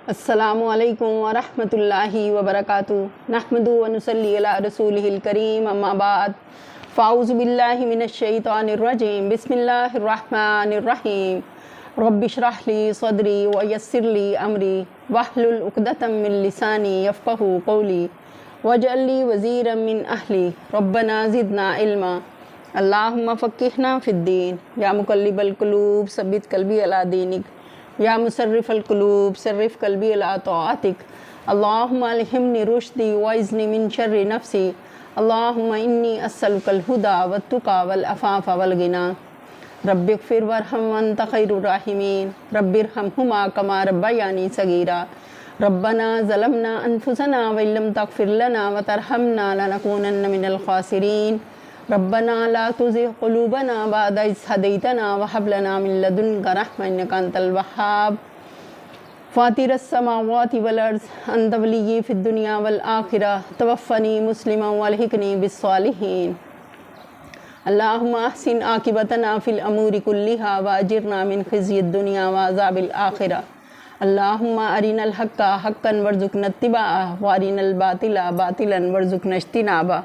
السلام علیکم ورحمۃ اللہ وبرکاتہ نحمد و نصلی علی رسولہ الکریم اما بعد فاعوذ باللہ من الشیطان الرجیم بسم اللہ الرحمن الرحیم رب اشرح لی صدری ویسر لی امری واحلل عقدۃ من لسانی یفقہوا قولی واجعل لی وزیرا من اہلی ربنا زدنا علما اللہم فقہنا فی الدین یا مقلب القلوب ثبت قلبی علی دینک یا مصرف القلوب صرف قلبی علی طاعتک اللہم الہمنی رشدی وعذنی من شر نفسی اللہم انی اسألک الہدی والتقی والعفاف والغنی رب اغفر وارحم وانت خیر الراحمین رب ارحمہما کما ربیانی صغیرا ربنا ظلمنا انفسنا وان لم تغفر لنا وترحمنا لنکونن من الخاسرین ربنا لا تزغ قلوبنا بعد إذ هديتنا وهب لنا من لدنك رحمة إنك أنت الوهاب فاطر السماوات والأرض أنت ولي في الدنيا والآخرة توفني مسلما والحقني بالصالحين اللهم أحسن عاقبتنا في الأمور كلها وأجرنا من خزي الدنيا وعذاب الآخرة اللهم أرنا الحق حقا وارزقنا اتباعه وأرنا الباطل باطلا وارزقنا اجتنابه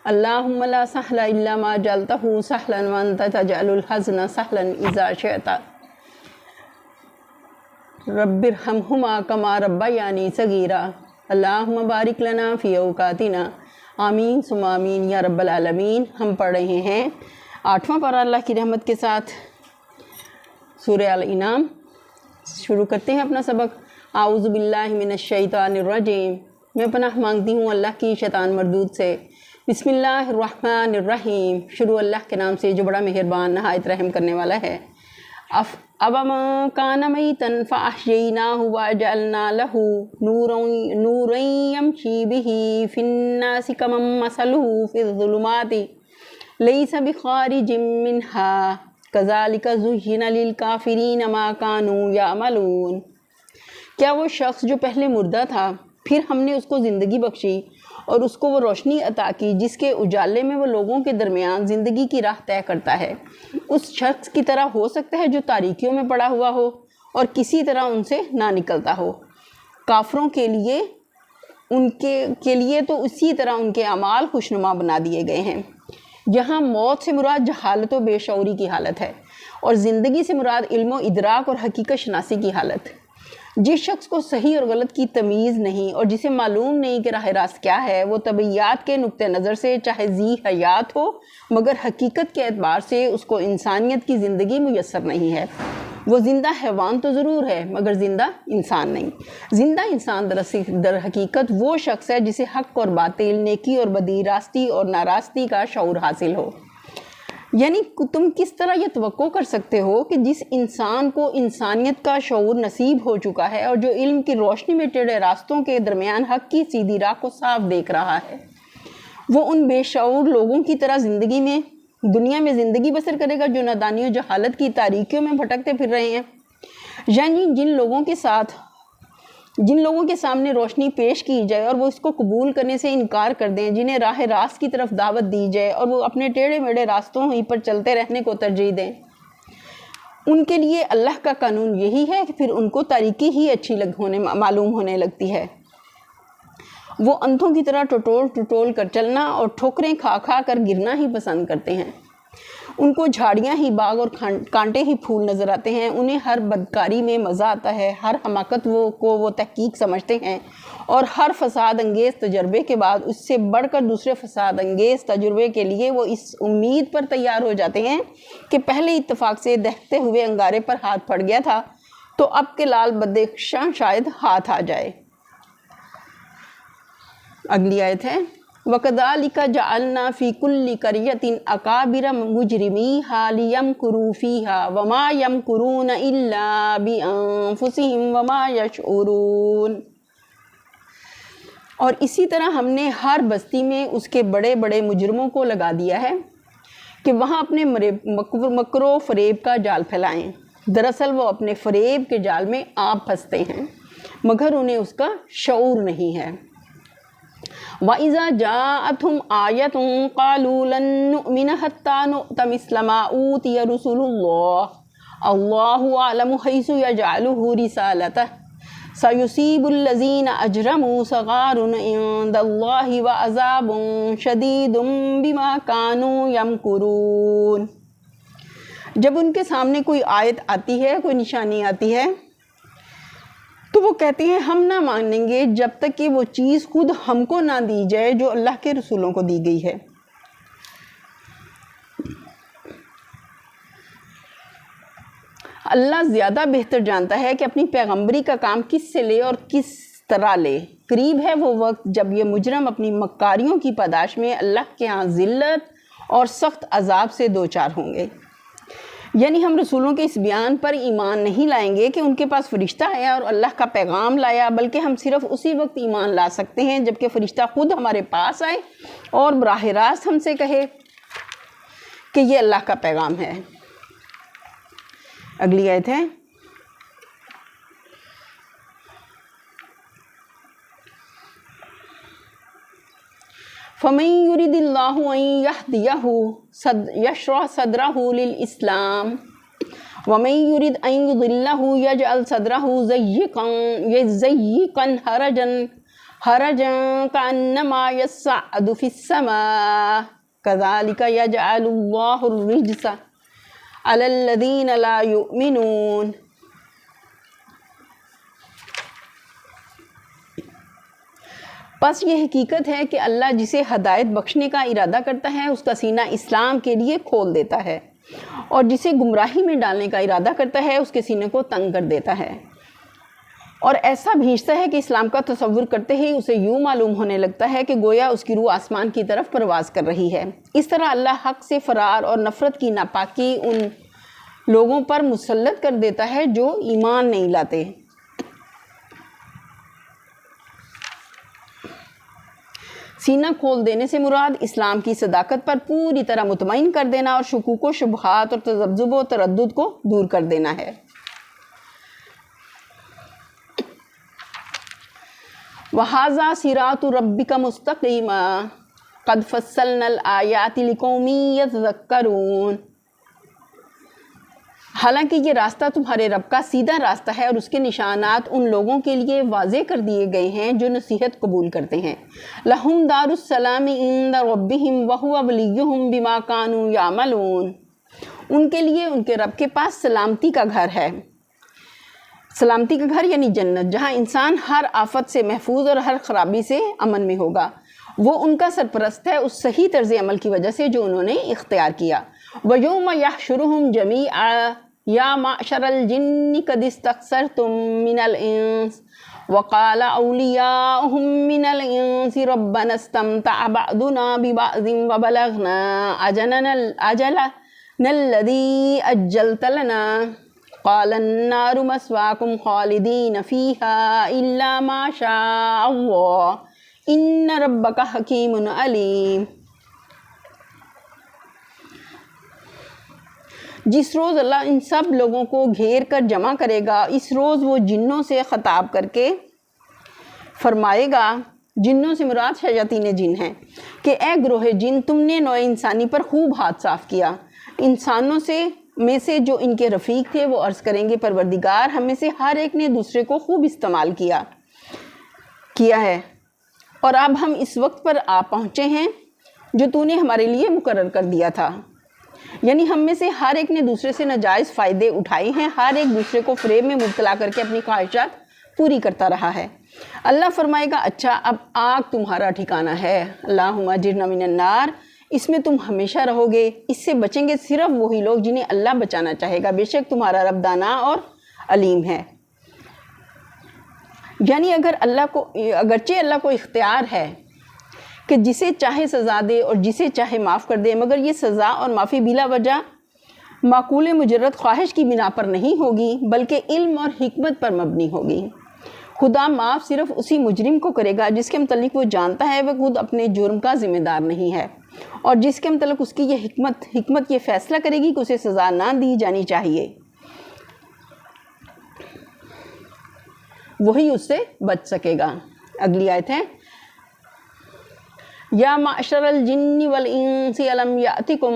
اللہم لا سہل الا ما جعلتہ سہلا وانت تجعل الحزن سہلا اذا شئت رب ارحمہما کما ربیانی صغیرا اللہم بارک لنا فی اوقاتنا آمین ثم آمین یا رب العالمین۔ ہم پڑھ رہے ہیں 8واں پارہ اللہ کی رحمت کے ساتھ سورہ الانعام۔ شروع کرتے ہیں اپنا سبق۔ اعوذ باللہ من الشیطان الرجیم، میں پناہ مانگتی ہوں اللہ کی شیطان مردود سے۔ بسم اللہ الرحمن الرحیم، شروع اللہ کے نام سے جو بڑا مہربان نہایت رحم کرنے والا ہے۔ اوَمَا كَانَ مَيْتًا فَأَحْيَيْنَاهُ وَجَعَلْنَا لَهُ نُورًا يَمْشِي بِهِ فِي النَّاسِ كَمَن مَّثَلُهُ فِي الظُّلُمَاتِ لَيْسَ بِخَارِجٍ مِّنْهَا كَذَلِكَ زُيِّنَ لِلْكَافِرِينَ مَا كَانُوا يَعْمَلُونَ۔ کیا وہ شخص جو پہلے مردہ تھا پھر ہم نے اس کو زندگی بخشی اور اس کو وہ روشنی عطا کی جس کے اجالے میں وہ لوگوں کے درمیان زندگی کی راہ طے کرتا ہے، اس شخص کی طرح ہو سکتا ہے جو تاریکیوں میں پڑا ہوا ہو اور کسی طرح ان سے نہ نکلتا ہو۔ کافروں کے لیے تو اسی طرح ان کے اعمال خوشنما بنا دیے گئے ہیں۔ یہاں موت سے مراد جہالت و بے شعوری کی حالت ہے اور زندگی سے مراد علم و ادراک اور حقیقت شناسی کی حالت۔ جس شخص کو صحیح اور غلط کی تمیز نہیں اور جسے معلوم نہیں کہ راہ راست کیا ہے، وہ طبعیات کے نقطہ نظر سے چاہے ذی حیات ہو مگر حقیقت کے اعتبار سے اس کو انسانیت کی زندگی میسر نہیں ہے۔ وہ زندہ حیوان تو ضرور ہے مگر زندہ انسان نہیں۔ زندہ انسان در حقیقت وہ شخص ہے جسے حق اور باطل، نیکی اور بدی، راستی اور ناراستی کا شعور حاصل ہو۔ یعنی تم کس طرح یہ توقع کر سکتے ہو کہ جس انسان کو انسانیت کا شعور نصیب ہو چکا ہے اور جو علم کی روشنی میں ٹیڑھے راستوں کے درمیان حق کی سیدھی راہ کو صاف دیکھ رہا ہے، وہ ان بے شعور لوگوں کی طرح دنیا میں زندگی بسر کرے گا جو نادانی و جہالت کی تاریکیوں میں بھٹکتے پھر رہے ہیں؟ یعنی جن لوگوں کے سامنے روشنی پیش کی جائے اور وہ اس کو قبول کرنے سے انکار کر دیں، جنہیں راہ راست کی طرف دعوت دی جائے اور وہ اپنے ٹیڑھے میڑھے راستوں ہی پر چلتے رہنے کو ترجیح دیں، ان کے لیے اللہ کا قانون یہی ہے کہ پھر ان کو تاریکی ہی اچھی معلوم ہونے لگتی ہے۔ وہ اندھوں کی طرح ٹٹول کر چلنا اور ٹھوکریں کھا کھا کر گرنا ہی پسند کرتے ہیں۔ ان کو جھاڑیاں ہی باغ اور کانٹے ہی پھول نظر آتے ہیں۔ انہیں ہر بدکاری میں مزہ آتا ہے، ہر حماقت کو وہ تحقیق سمجھتے ہیں اور ہر فساد انگیز تجربے کے بعد اس سے بڑھ کر دوسرے فساد انگیز تجربے کے لیے وہ اس امید پر تیار ہو جاتے ہیں کہ پہلے اتفاق سے دہتے ہوئے انگارے پر ہاتھ پڑ گیا تھا تو اب کے لال بدخشاں شاید ہاتھ آ جائے۔ اگلی آیت ہے وَكَذَلِكَ جَعَلْنَا فِي كُلِّ قَرْيَةٍ أَكَابِرَ مُجْرِمِيهَا لِيَمْكُرُوا فِيهَا وَمَا يَمْكُرُونَ إِلَّا بِأَنفُسِهِمْ وَمَا يَشْعُرُونَ۔ اور اسی طرح ہم نے ہر بستی میں اس کے بڑے بڑے مجرموں کو لگا دیا ہے کہ وہاں اپنے مکر و فریب کا جال پھیلائیں۔ دراصل وہ اپنے فریب کے جال میں آپ پھنستے ہیں مگر انہیں اس کا شعور نہیں ہے۔ وَإِذَا جَاءَتْهُمْ آيَةٌ قَالُوا لَن نُّؤْمِنَ حَتَّى نُؤْتَ مِثْلَ مَا أُوتِيَ رُسُلُ اللَّهِ اللَّهُ أَعْلَمُ حَيْثُ يَجْعَلُ رِسَالَتَهُ سَيُصِيبُ الَّذِينَ أَجْرَمُوا صَغَارٌ عِندَ اللَّهِ وَعَذَابٌ شَدِيدٌ بِمَا كَانُوا يَمْكُرُونَ۔ جب ان کے سامنے کوئی آیت آتی ہے، کوئی نشانی آتی ہے، تو وہ کہتے ہیں ہم نہ مانیں گے جب تک کہ وہ چیز خود ہم کو نہ دی جائے جو اللہ کے رسولوں کو دی گئی ہے۔ اللہ زیادہ بہتر جانتا ہے کہ اپنی پیغمبری کا کام کس سے لے اور کس طرح لے۔ قریب ہے وہ وقت جب یہ مجرم اپنی مکاریوں کی پاداش میں اللہ کے ہاں ذلت اور سخت عذاب سے دوچار ہوں گے۔ یعنی ہم رسولوں کے اس بیان پر ایمان نہیں لائیں گے کہ ان کے پاس فرشتہ آیا اور اللہ کا پیغام لایا، بلکہ ہم صرف اسی وقت ایمان لا سکتے ہیں جب کہ فرشتہ خود ہمارے پاس آئے اور براہ راست ہم سے کہے کہ یہ اللہ کا پیغام ہے۔ اگلی آیت ہے فَمَن يُرِدِ اللَّهُ أَن يَهْدِيَهُ يَشْرَحْ صَدْرَهُ لِلْإِسْلَامِ وَمَن يُرِدْ أَن يُضِلَّهُ يَجْعَلْ صَدْرَهُ ضَيِّقًا حَرَجًا كَأَنَّمَا يَصَّعَّدُ فِي السَّمَاءِ كَذَلِكَ يَجْعَلُ اللَّهُ الرِّجْسَ عَلَى الَّذِينَ لَا يُؤْمِنُونَ۔ پس یہ حقیقت ہے کہ اللہ جسے ہدایت بخشنے کا ارادہ کرتا ہے اس کا سینہ اسلام کے لیے کھول دیتا ہے، اور جسے گمراہی میں ڈالنے کا ارادہ کرتا ہے اس کے سینے کو تنگ کر دیتا ہے، اور ایسا بھیجتا ہے کہ اسلام کا تصور کرتے ہی اسے یوں معلوم ہونے لگتا ہے کہ گویا اس کی روح آسمان کی طرف پرواز کر رہی ہے۔ اس طرح اللہ حق سے فرار اور نفرت کی ناپاکی ان لوگوں پر مسلط کر دیتا ہے جو ایمان نہیں لاتے۔ سینہ کھول دینے سے مراد اسلام کی صداقت پر پوری طرح مطمئن کر دینا اور شکوک و شبہات اور تذبذب و تردد کو دور کر دینا ہے۔ وَهَذَا صِرَاطُ رَبِّكَ مُسْتَقِيمًا قَدْ فَصَّلْنَا الْآيَاتِ لِقَوْمٍ يَذَّكَّرُونَ۔ حالانکہ یہ راستہ تمہارے رب کا سیدھا راستہ ہے اور اس کے نشانات ان لوگوں کے لیے واضح کر دیے گئے ہیں جو نصیحت قبول کرتے ہیں۔ لَهُمْ دَارُ السَّلَامِ عِندَ رَبِّهِمْ وَهُوَ وَلِيُّهُمْ بِمَا كَانُوا يَعْمَلُونَ۔ ان کے لیے ان کے رب کے پاس سلامتی کا گھر ہے۔ سلامتی کا گھر یعنی جنت، جہاں انسان ہر آفت سے محفوظ اور ہر خرابی سے امن میں ہوگا۔ وہ ان کا سرپرست ہے اس صحیح طرز عمل کی وجہ سے جو انہوں نے اختیار کیا۔ وَيَوْمَ يَحْشُرُهُمْ جَمِيعًا يَا مَعْشَرَ الْجِنِّ قَدِ اسْتَكْثَرْتُم مِّنَ الْإِنسِ وَقَالَ أَوْلِيَاؤُهُم مِّنَ الْإِنسِ رَبَّنَا اسْتَمْتَعَ بَعْضُنَا بِبَعْضٍ وَبَلَغْنَا أَجَلَنَا الَّذِي أَجَّلْتَ لَنَا قَالَ النَّارُ مَثْوَاكُمْ خَالِدِينَ فِيهَا إِلَّا مَا شَاءَ اللَّهُ إِنَّ رَبَّكَ حَكِيمٌ عَلِيمٌ۔ جس روز اللہ ان سب لوگوں کو گھیر کر جمع کرے گا، اس روز وہ جنوں سے خطاب کر کے فرمائے گا، جنوں سے مراد شیاطین جن ہیں، کہ اے گروہ جن، تم نے نوع انسانی پر خوب ہاتھ صاف کیا۔ انسانوں میں سے جو ان کے رفیق تھے وہ عرض کریں گے، پروردگار ہم میں سے ہر ایک نے دوسرے کو خوب استعمال کیا ہے، اور اب ہم اس وقت پر آ پہنچے ہیں جو تو نے ہمارے لیے مقرر کر دیا تھا۔ یعنی ہم میں سے ہر ایک نے دوسرے سے ناجائز فائدے اٹھائے ہیں، ہر ایک دوسرے کو فریب میں مبتلا کر کے اپنی خواہشات پوری کرتا رہا ہے۔ اللہ فرمائے گا اچھا اب آگ تمہارا ٹھکانہ ہے، اللہم اجرنا من النار، اس میں تم ہمیشہ رہو گے۔ اس سے بچیں گے صرف وہی لوگ جنہیں اللہ بچانا چاہے گا، بے شک تمہارا رب دانا اور علیم ہے۔ یعنی اگرچہ اللہ کو اختیار ہے کہ جسے چاہے سزا دے اور جسے چاہے معاف کر دے، مگر یہ سزا اور معافی بلا وجہ معقول مجرد خواہش کی بنا پر نہیں ہوگی بلکہ علم اور حکمت پر مبنی ہوگی۔ خدا معاف صرف اسی مجرم کو کرے گا جس کے متعلق وہ جانتا ہے وہ خود اپنے جرم کا ذمہ دار نہیں ہے، اور جس کے متعلق اس کی یہ حکمت یہ فیصلہ کرے گی کہ اسے سزا نہ دی جانی چاہیے، وہی اس سے بچ سکے گا۔ اگلی آیت ہے یا معشر الجن والانس الم یاتکم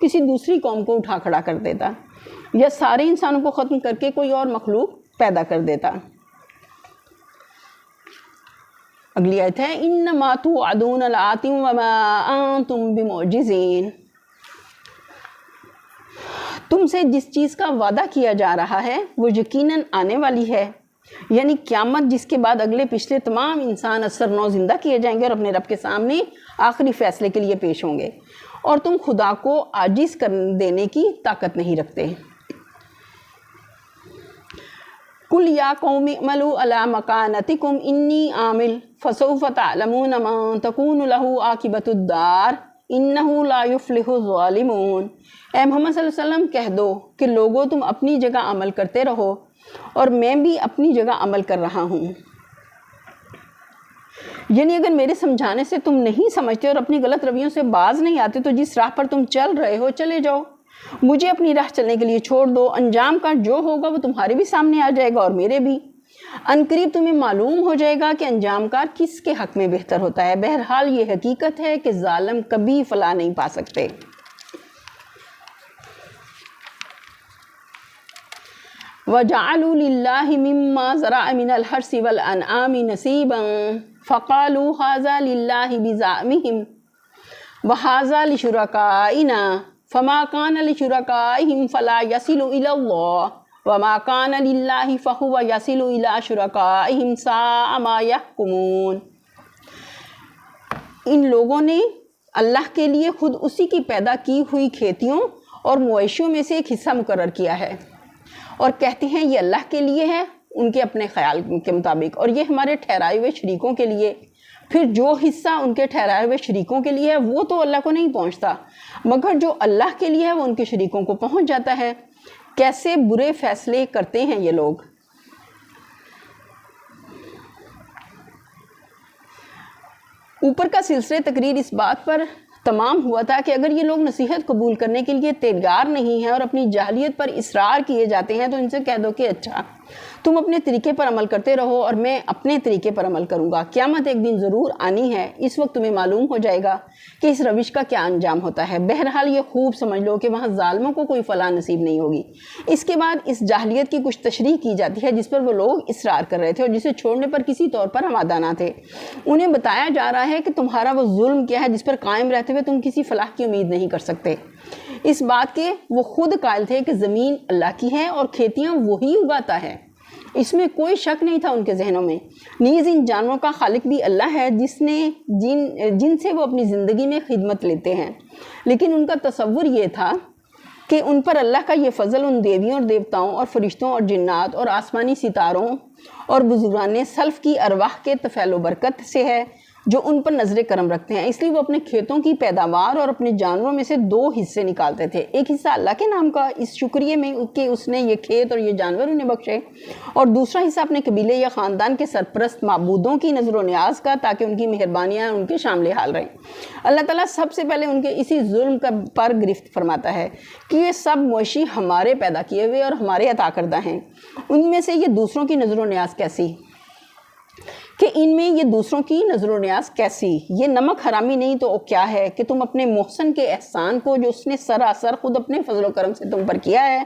کسی دوسری قوم کو اٹھا کھڑا کر دیتا، یا سارے انسانوں کو ختم کر کے کوئی اور مخلوق پیدا کر دیتا۔ اگلی آیت ہے انما توعدون لآت وما انتم بمعجزین، تم سے جس چیز کا وعدہ کیا جا رہا ہے وہ یقیناً آنے والی ہے، یعنی قیامت جس کے بعد اگلے پچھلے تمام انسان اثر نو زندہ کیے جائیں گے اور اپنے رب کے سامنے آخری فیصلے کے لیے پیش ہوں گے، اور تم خدا کو عاجز کر دینے کی طاقت نہیں رکھتے۔ قُلْ يَا قَوْمِ اعْمَلُوا عَلَىٰ مَكَانَتِكُمْ إِنِّي عَامِلٌ فَسَوْفَ تَعْلَمُونَ مَن تَكُونُ لَهُ عَاقِبَةُ الدَّارِ إِنَّهُ لَا يُفْلِحُ الظَّالِمُونَ، اے محمد صلی اللہ علیہ وسلم کہہ دو کہ لوگوں تم اپنی جگہ عمل کرتے رہو اور میں بھی اپنی جگہ عمل کر رہا ہوں۔ یعنی اگر میرے سمجھانے سے تم نہیں سمجھتے اور اپنی غلط رویوں سے باز نہیں آتے تو جس راہ پر تم چل رہے ہو چلے جاؤ، مجھے اپنی راہ چلنے کے لیے چھوڑ دو، انجام کا جو ہوگا وہ تمہارے بھی سامنے آ جائے گا اور میرے بھی، عنقریب تمہیں معلوم ہو جائے گا کہ انجام کار کس کے حق میں بہتر ہوتا ہے۔ بہرحال یہ حقیقت ہے کہ ظالم کبھی فلاح نہیں پا سکتے۔ وَجَعَلُوا لِلَّهِ مِمَّا زَرَعَ مِنَ الْحَرْثِ وَالْأَنْعَامِ نَصِيبًا فَقَالُوا هَذَا لِلَّهِ بِزَعْمِهِمْ وَهَذَا لِشُرَكَائِنَا فَمَا كَانَ لِشُرَكَائِهِمْ فَلَا يَصِلُ إِلَى اللَّهِ وَمَا كَانَ لِلَّهِ فَهُوَ يَصِلُ إِلَى شُرَكَائِهِمْ سَاءَ مَا يَحْكُمُونَ۔ ان لوگوں نے اللہ کے لیے خود اسی کی پیدا کی ہوئی کھیتیوں اور مویشیوں میں سے ایک حصہ مقرر کیا ہے اور کہتے ہیں یہ اللہ کے لیے ہے ان کے اپنے خیال کے مطابق، اور یہ ہمارے ٹھہرائے ہوئے شریکوں کے لیے۔ پھر جو حصہ ان کے ٹھہرائے ہوئے شریکوں کے لیے ہے وہ تو اللہ کو نہیں پہنچتا، مگر جو اللہ کے لیے ہے وہ ان کے شریکوں کو پہنچ جاتا ہے۔ کیسے برے فیصلے کرتے ہیں یہ لوگ۔ اوپر کا سلسلہ تقریر اس بات پر تمام ہوا تھا کہ اگر یہ لوگ نصیحت قبول کرنے کے لیے تیار نہیں ہیں اور اپنی جاہلیت پر اصرار کیے جاتے ہیں تو ان سے کہہ دو کہ اچھا تم اپنے طریقے پر عمل کرتے رہو اور میں اپنے طریقے پر عمل کروں گا، قیامت ایک دن ضرور آنی ہے، اس وقت تمہیں معلوم ہو جائے گا کہ اس روش کا کیا انجام ہوتا ہے۔ بہرحال یہ خوب سمجھ لو کہ وہاں ظالموں کو کوئی فلاح نصیب نہیں ہوگی۔ اس کے بعد اس جاہلیت کی کچھ تشریح کی جاتی ہے جس پر وہ لوگ اصرار کر رہے تھے اور جسے چھوڑنے پر کسی طور پر آمادہ نہ تھے۔ انہیں بتایا جا رہا ہے کہ تمہارا وہ ظلم کیا ہے جس پر قائم رہتے ہوئے تم کسی فلاح کی امید نہیں کر سکتے، اس بات کے وہ خود قائل تھے کہ زمین اللہ کی ہے اور کھیتیاں وہی اگاتا ہے، اس میں کوئی شک نہیں تھا ان کے ذہنوں میں۔ نیز ان جانوروں کا خالق بھی اللہ ہے جن سے وہ اپنی زندگی میں خدمت لیتے ہیں، لیکن ان کا تصور یہ تھا کہ ان پر اللہ کا یہ فضل ان دیویوں اور دیوتاؤں اور فرشتوں اور جنات اور آسمانی ستاروں اور بزرگان سلف کی ارواح کے تفیل و برکت سے ہے جو ان پر نظر کرم رکھتے ہیں، اس لیے وہ اپنے کھیتوں کی پیداوار اور اپنے جانوروں میں سے 2 حصے نکالتے تھے، ایک حصہ اللہ کے نام کا اس شکریہ میں کہ اس نے یہ کھیت اور یہ جانور انہیں بخشے، اور دوسرا حصہ اپنے قبیلے یا خاندان کے سرپرست معبودوں کی نظر و نیاز کا تاکہ ان کی مہربانیاں ان کے شامل حال رہیں۔ اللہ تعالیٰ سب سے پہلے ان کے اسی ظلم پر گرفت فرماتا ہے کہ یہ سب مویشی ہمارے پیدا کیے ہوئے اور ہمارے عطا کردہ ہیں، ان میں سے یہ دوسروں کی نظر و نیاز کیسی یہ نمک حرامی نہیں تو کیا ہے کہ تم اپنے محسن کے احسان کو جو اس نے سراسر خود اپنے فضل و کرم سے تم پر کیا ہے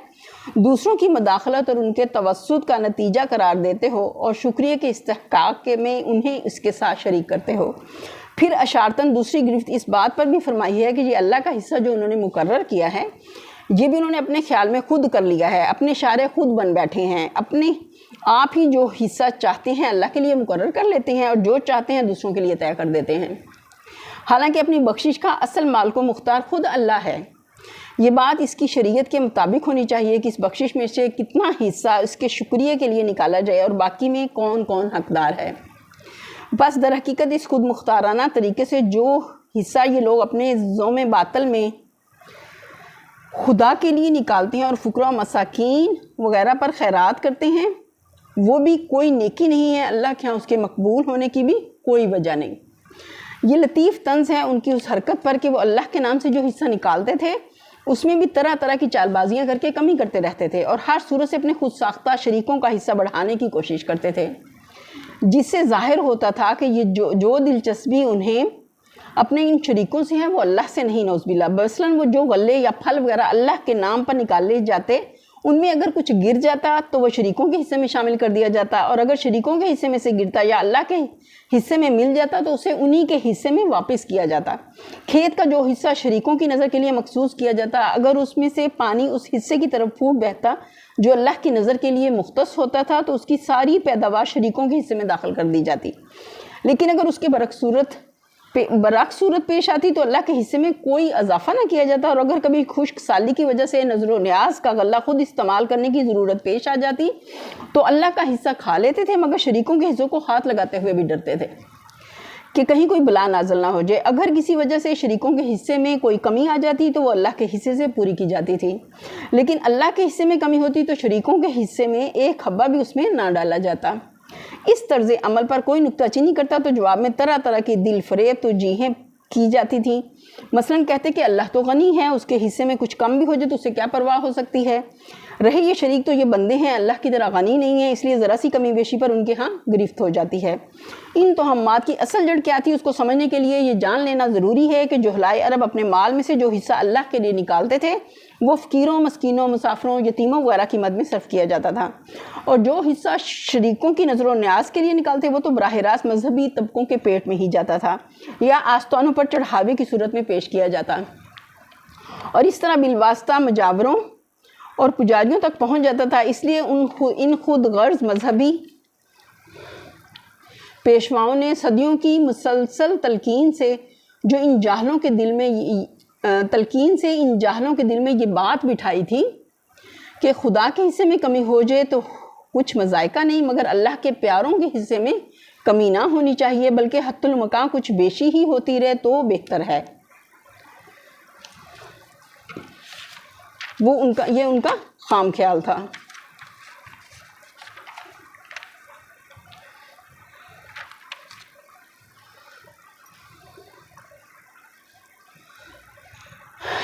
دوسروں کی مداخلت اور ان کے توسط کا نتیجہ قرار دیتے ہو اور شکریہ کے استحقاق میں انہیں اس کے ساتھ شریک کرتے ہو۔ پھر اشارتاً دوسری گرفت اس بات پر بھی فرمائی ہے کہ یہ اللہ کا حصہ جو انہوں نے مقرر کیا ہے یہ بھی انہوں نے اپنے خیال میں خود کر لیا ہے، اپنے شارع خود بن بیٹھے ہیں، اپنے آپ ہی جو حصہ چاہتے ہیں اللہ کے لیے مقرر کر لیتے ہیں اور جو چاہتے ہیں دوسروں کے لیے طے کر دیتے ہیں، حالانکہ اپنی بخشش کا اصل مالک و مختار خود اللہ ہے۔ یہ بات اس کی شریعت کے مطابق ہونی چاہیے کہ اس بخشش میں سے کتنا حصہ اس کے شکریہ کے لیے نکالا جائے اور باقی میں کون کون حقدار ہے۔ بس در حقیقت اس خود مختارانہ طریقے سے جو حصہ یہ لوگ اپنے زوم باطل میں خدا کے لیے نکالتے ہیں اور فقراء و مساکین وغیرہ پر خیرات کرتے ہیں وہ بھی کوئی نیکی نہیں ہے، اللہ کے ہاں اس کے مقبول ہونے کی بھی کوئی وجہ نہیں۔ یہ لطیف طنز ہے ان کی اس حرکت پر کہ وہ اللہ کے نام سے جو حصہ نکالتے تھے اس میں بھی طرح طرح کی چال بازیاں کر کے کمی کرتے رہتے تھے اور ہر صورت سے اپنے خود ساختہ شریکوں کا حصہ بڑھانے کی کوشش کرتے تھے، جس سے ظاہر ہوتا تھا کہ یہ جو دلچسپی انہیں اپنے ان شریکوں سے ہے وہ اللہ سے نہیں، نعوذ باللہ۔ مثلاً وہ جو غلے یا پھل وغیرہ اللہ کے نام پر نکالے جاتے، ان میں اگر کچھ گر جاتا تو وہ شریکوں کے حصے میں شامل کر دیا جاتا، اور اگر شریکوں کے حصے میں سے گرتا یا اللہ کے حصے میں مل جاتا تو اسے انہی کے حصے میں واپس کیا جاتا۔ کھیت کا جو حصہ شریکوں کی نظر کے لیے مخصوص کیا جاتا، اگر اس میں سے پانی اس حصے کی طرف پھوٹ بہتا جو اللہ کی نظر کے لیے مختص ہوتا تھا تو اس کی ساری پیداوار شریکوں کے حصے میں داخل کر دی جاتی۔ لیکن اگر اس کے برعکس صورت پیش آتی تو اللہ کے حصے میں کوئی اضافہ نہ کیا جاتا، اور اگر کبھی خشک سالی کی وجہ سے نظر و نیاز کا غلہ خود استعمال کرنے کی ضرورت پیش آ جاتی تو اللہ کا حصہ کھا لیتے تھے، مگر شریکوں کے حصوں کو ہاتھ لگاتے ہوئے بھی ڈرتے تھے کہ کہیں کوئی بلا نازل نہ ہو جائے۔ اگر کسی وجہ سے شریکوں کے حصے میں کوئی کمی آ جاتی تو وہ اللہ کے حصے سے پوری کی جاتی تھی، لیکن اللہ کے حصے میں کمی ہوتی تو شریکوں کے حصے میں ایک حبہ بھی اس میں نہ ڈالا جاتا۔ اس طرز عمل پر کوئی نکتہ چینی کرتا تو جواب میں طرح طرح کی دل فریب توجیہیں کی جاتی تھیں۔ مثلاً کہتے کہ اللہ تو غنی ہے، اس کے حصے میں کچھ کم بھی ہو جائے تو اسے کیا پرواہ ہو سکتی ہے، رہے یہ شریک تو یہ بندے ہیں، اللہ کی طرح غنی نہیں ہیں، اس لیے ذرا سی کمی بیشی پر ان کے ہاں گرفت ہو جاتی ہے۔ ان توہمات کی اصل جڑ کیا تھی اس کو سمجھنے کے لیے یہ جان لینا ضروری ہے کہ جہلائے عرب اپنے مال میں سے جو حصہ اللہ کے لیے نکالتے تھے وہ فقیروں، مسکینوں، مسافروں، یتیموں وغیرہ کی مد میں صرف کیا جاتا تھا، اور جو حصہ شریکوں کی نظر و نیاز کے لیے نکالتے وہ تو براہ راست مذہبی طبقوں کے پیٹ میں ہی جاتا تھا یا آستانوں پر چڑھاوے کی صورت میں پیش کیا جاتا، اور اس طرح بالواسطہ مجاوروں اور پجاریوں تک پہنچ جاتا تھا۔ اس لیے ان خود غرض مذہبی پیشواؤں نے صدیوں کی مسلسل تلقین سے ان جاہلوں کے دل میں یہ بات بٹھائی تھی کہ خدا کے حصے میں کمی ہو جائے تو کچھ مذائقہ نہیں، مگر اللہ کے پیاروں کے حصے میں کمی نہ ہونی چاہیے، بلکہ حتی المکان کچھ بیشی ہی ہوتی رہے تو بہتر ہے۔ یہ ان کا خام خیال تھا۔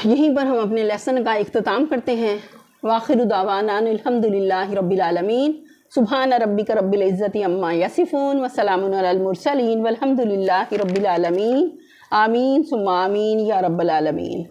یہیں پر ہم اپنے لیسن کا اختتام کرتے ہیں۔ وآخر دعوانا الحمدللہ رب العالمین، سبحان ربک رب العزت عما یصفون وسلام علی المرسلین والحمدللہ رب العالمین، آمین ثم آمین یا رب العالمین۔